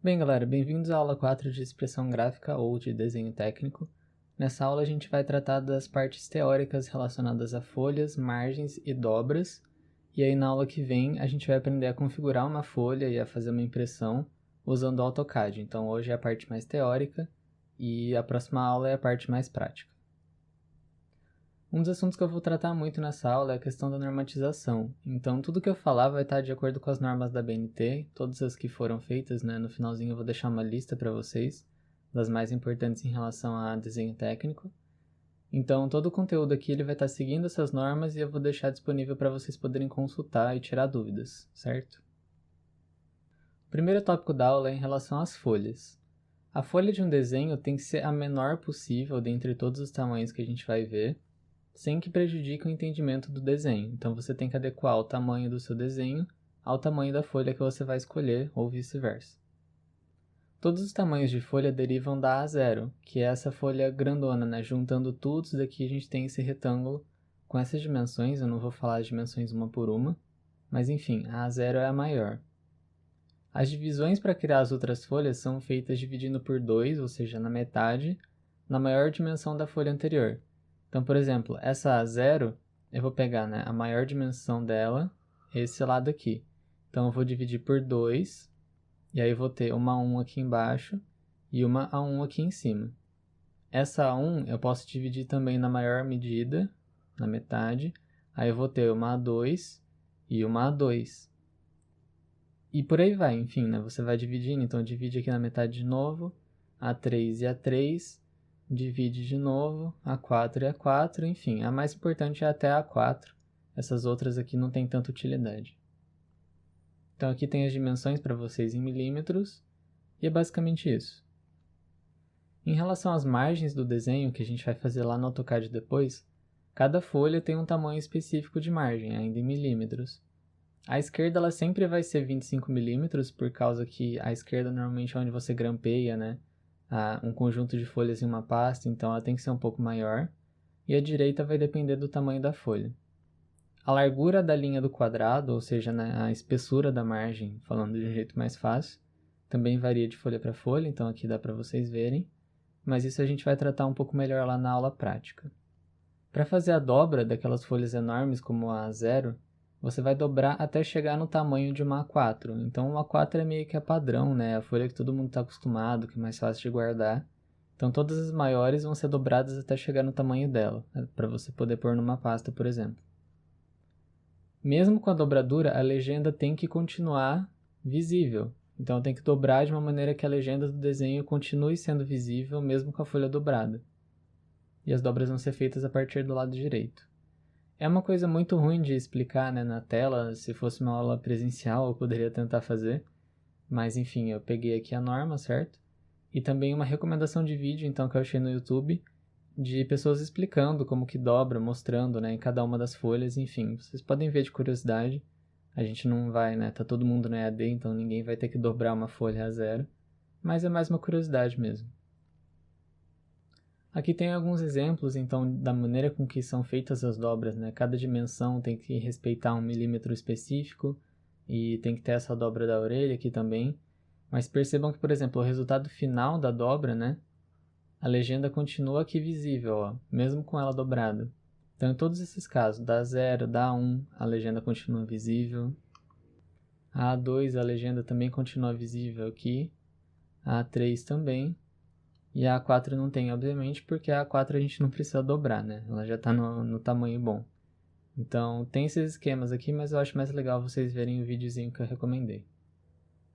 Bem, galera, bem-vindos à aula 4 de expressão gráfica ou de desenho técnico. Nessa aula a gente vai tratar das partes teóricas relacionadas a folhas, margens e dobras. E aí na aula que vem a gente vai aprender a configurar uma folha e a fazer uma impressão usando o AutoCAD. Então hoje é a parte mais teórica e a próxima aula é a parte mais prática. Um dos assuntos que eu vou tratar muito nessa aula é a questão da normatização. Então, tudo que eu falar vai estar de acordo com as normas da BNT, todas as que foram feitas, né? No finalzinho eu vou deixar uma lista para vocês, das mais importantes em relação a desenho técnico. Então, todo o conteúdo aqui ele vai estar seguindo essas normas e eu vou deixar disponível para vocês poderem consultar e tirar dúvidas, certo? O primeiro tópico da aula é em relação às folhas. A folha de um desenho tem que ser a menor possível dentre todos os tamanhos que a gente vai ver, sem que prejudique o entendimento do desenho. Então você tem que adequar o tamanho do seu desenho ao tamanho da folha que você vai escolher, ou vice-versa. Todos os tamanhos de folha derivam da A0, que é essa folha grandona, né? Juntando tudo isso daqui a gente tem esse retângulo com essas dimensões. Eu não vou falar as dimensões uma por uma, mas enfim, a A0 é a maior. As divisões para criar as outras folhas são feitas dividindo por 2, ou seja, na metade, na maior dimensão da folha anterior. Então, por exemplo, essa A0, eu vou pegar, né, a maior dimensão dela, esse lado aqui. Então, eu vou dividir por 2, e aí eu vou ter uma A1 aqui embaixo e uma A1 aqui em cima. Essa A1 eu posso dividir também na maior medida, na metade, aí eu vou ter uma A2 e uma A2. E por aí vai, enfim, né, você vai dividindo, então divide aqui na metade de novo, A3 e A3, divide de novo, A4 e A4, enfim, a mais importante é até A4, essas outras aqui não tem tanta utilidade. Então aqui tem as dimensões para vocês em milímetros, e é basicamente isso. Em relação às margens do desenho, que a gente vai fazer lá no AutoCAD depois, cada folha tem um tamanho específico de margem, ainda em milímetros. A esquerda ela sempre vai ser 25 milímetros, por causa que a esquerda normalmente é onde você grampeia, né? Um conjunto de folhas em uma pasta, então ela tem que ser um pouco maior. E a direita vai depender do tamanho da folha. A largura da linha do quadrado, ou seja, né, a espessura da margem, falando de um jeito mais fácil, também varia de folha para folha, então aqui dá para vocês verem. Mas isso a gente vai tratar um pouco melhor lá na aula prática. Para fazer a dobra daquelas folhas enormes como a A0, você vai dobrar até chegar no tamanho de uma A4. Então, uma A4 é meio que a padrão, né? A folha que todo mundo está acostumado, que é mais fácil de guardar. Então, todas as maiores vão ser dobradas até chegar no tamanho dela, né? Para você poder pôr numa pasta, por exemplo. Mesmo com a dobradura, a legenda tem que continuar visível. Então, tem que dobrar de uma maneira que a legenda do desenho continue sendo visível, mesmo com a folha dobrada. E as dobras vão ser feitas a partir do lado direito. É uma coisa muito ruim de explicar, né, na tela. Se fosse uma aula presencial eu poderia tentar fazer, mas enfim, eu peguei aqui a norma, certo? E também uma recomendação de vídeo, então, que eu achei no YouTube, de pessoas explicando como que dobra, mostrando, né, em cada uma das folhas, enfim. Vocês podem ver de curiosidade. A gente não vai, né, tá todo mundo no EAD, então ninguém vai ter que dobrar uma folha a zero, mas é mais uma curiosidade mesmo. Aqui tem alguns exemplos, então, da maneira com que são feitas as dobras, né? Cada dimensão tem que respeitar um milímetro específico e tem que ter essa dobra da orelha aqui também. Mas percebam que, por exemplo, o resultado final da dobra, né? A legenda continua aqui visível, ó, mesmo com ela dobrada. Então, em todos esses casos, da 0, da 1, a legenda continua visível. A A2, a legenda também continua visível aqui. A A3 também. E a A4 não tem, obviamente, porque a A4 a gente não precisa dobrar, né? Ela já está no tamanho bom. Então, tem esses esquemas aqui, mas eu acho mais legal vocês verem o videozinho que eu recomendei.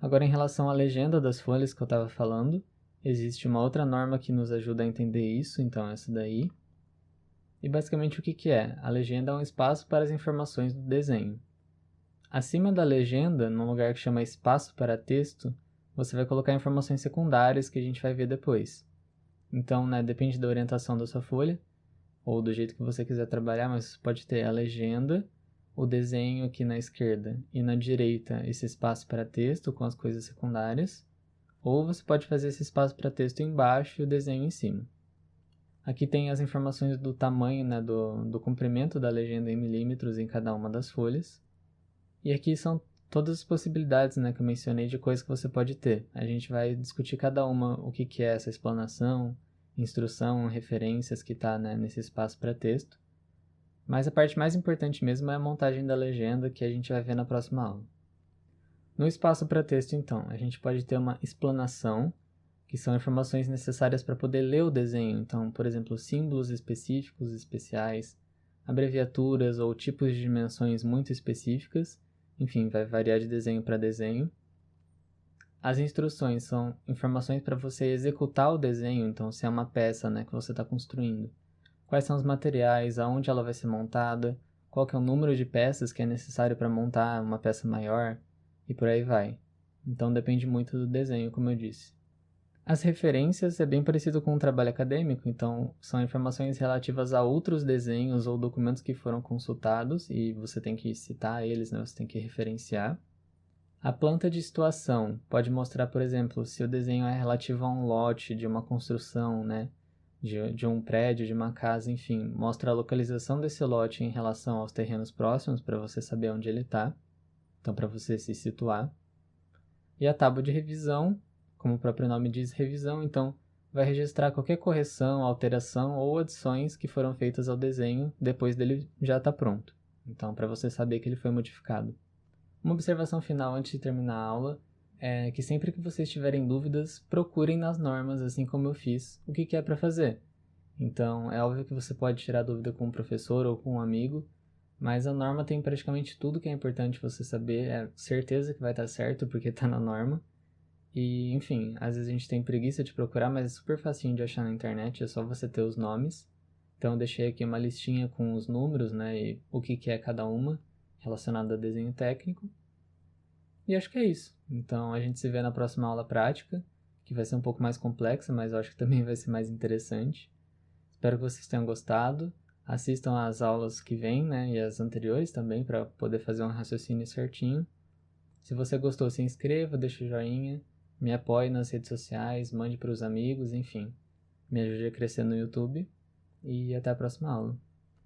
Agora, em relação à legenda das folhas que eu estava falando, existe uma outra norma que nos ajuda a entender isso, então essa daí. E basicamente o que é? A legenda é um espaço para as informações do desenho. Acima da legenda, num lugar que chama espaço para texto, você vai colocar informações secundárias que a gente vai ver depois. Então, né, depende da orientação da sua folha, ou do jeito que você quiser trabalhar, mas você pode ter a legenda, o desenho aqui na esquerda e na direita esse espaço para texto com as coisas secundárias, ou você pode fazer esse espaço para texto embaixo e o desenho em cima. Aqui tem as informações do tamanho, né, do comprimento da legenda em milímetros em cada uma das folhas. E aqui são todas as possibilidades, né, que eu mencionei de coisas que você pode ter. A gente vai discutir cada uma, o que é essa explanação, instrução, referências que está, né, nesse espaço para texto. Mas a parte mais importante mesmo é a montagem da legenda, que a gente vai ver na próxima aula. No espaço para texto, então, a gente pode ter uma explanação, que são informações necessárias para poder ler o desenho. Então, por exemplo, símbolos específicos, especiais, abreviaturas ou tipos de dimensões muito específicas. Enfim, vai variar de desenho para desenho. As instruções são informações para você executar o desenho, então se é uma peça, né, que você está construindo. Quais são os materiais, aonde ela vai ser montada, qual que é o número de peças que é necessário para montar uma peça maior, e por aí vai. Então depende muito do desenho, como eu disse. As referências é bem parecido com o trabalho acadêmico, então são informações relativas a outros desenhos ou documentos que foram consultados e você tem que citar eles, né? Você tem que referenciar. A planta de situação pode mostrar, por exemplo, se o desenho é relativo a um lote de uma construção, né? De um prédio, de uma casa, enfim, mostra a localização desse lote em relação aos terrenos próximos para você saber onde ele está, então para você se situar. E a tábua de revisão, como o próprio nome diz, revisão, então vai registrar qualquer correção, alteração ou adições que foram feitas ao desenho depois dele já estar pronto. Então, para você saber que ele foi modificado. Uma observação final antes de terminar a aula é que sempre que vocês tiverem dúvidas, procurem nas normas, assim como eu fiz, o que é para fazer. Então, é óbvio que você pode tirar dúvida com um professor ou com um amigo, mas a norma tem praticamente tudo que é importante você saber, é certeza que vai estar certo porque está na norma. E, enfim, às vezes a gente tem preguiça de procurar, mas é super facinho de achar na internet, é só você ter os nomes. Então eu deixei aqui uma listinha com os números, né, e o que é cada uma, relacionado a desenho técnico. E acho que é isso. Então a gente se vê na próxima aula prática, que vai ser um pouco mais complexa, mas eu acho que também vai ser mais interessante. Espero que vocês tenham gostado. Assistam às aulas que vêm, né, e as anteriores também, para poder fazer um raciocínio certinho. Se você gostou, se inscreva, deixa o joinha, me apoie nas redes sociais, mande para os amigos, enfim. Me ajude a crescer no YouTube. E até a próxima aula.